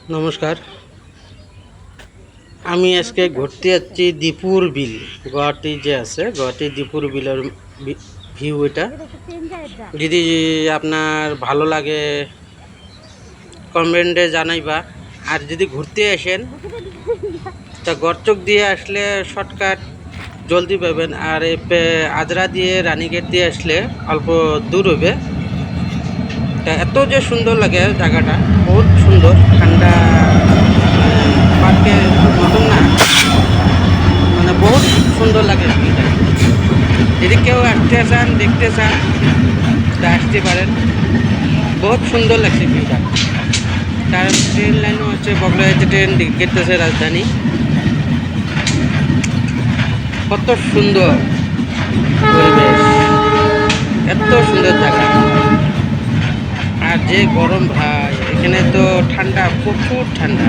নমস্কার। আমি আজকে ঘুরতে যাচ্ছি দীপুর বিল। গুয়াহাটি যে আছে, গুয়াহাটি দীপুর বিলের ভিউ এটা। যদি আপনার ভালো লাগে কমেন্টে জানাইবা। আর যদি ঘুরতে আসেন তা গরচক দিয়ে আসলে শর্টকাট জলদি পাবেন। আর আজরা দিয়ে রানীগেট দিয়ে আসলে অল্প দূর হবে। তা এত যে সুন্দর লাগে জায়গাটা, বহুত সুন্দর, ঠান্ডা, পার্কের মতন না, মানে বহুত সুন্দর লাগে ভিউটা। যদি কেউ আসতে চান, দেখতে চান, তা আসতে পারেন। বহুত সুন্দর লাগছে ভিউটা। তার ট্রেন লাইনও হচ্ছে, বগলাতে ট্রেন গেতেছে রাজধানী। কত সুন্দর পরিবেশ, এত সুন্দর জায়গা। আর যে গরম ভাই, এখানে তো ঠান্ডা, প্রচুর ঠান্ডা,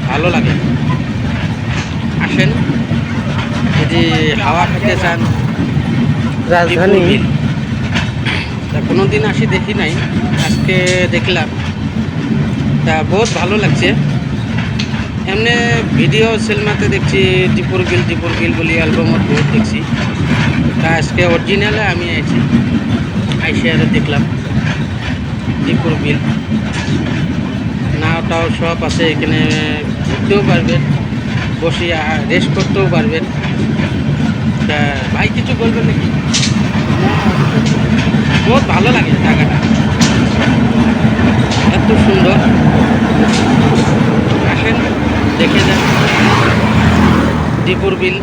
ভালো লাগে। আসেন যদি হাওয়া খেতে চান। রাজধানী তা কোনো দিন আসি দেখি নাই, আজকে দেখলাম, তা বহুত ভালো লাগছে। এমনি ভিডিও সিনেমাতে দেখছি দীপুর বিল বলি, অ্যালবামত বহুত দেখছি। তা আজকে অরিজিনালে আমি আইসে আর দেখলাম দীপুর বিল। নাওটাও সব আছে এখানে, ঘুরতেও পারবেন, বসে রেস্ট করতেও পারবেন। তা ভাই কিছু বলবেন নাকি? বহুত ভালো লাগে জায়গাটা, এত সুন্দর। আসেন, দেখে যান দীপুর বিল।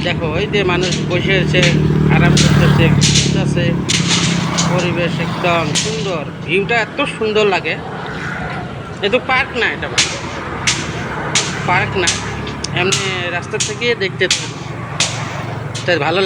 দেখো ওই যে মানুষ বসে আছে, আরাম করতেছে, ঘুরতেছে, পরিবেশ একদম সুন্দর, ভিউটা এত সুন্দর লাগে। এ তো পার্ক না, এটা পার্ক না, এমনি রাস্তা থেকে দেখতে তাই ভালো লাগে।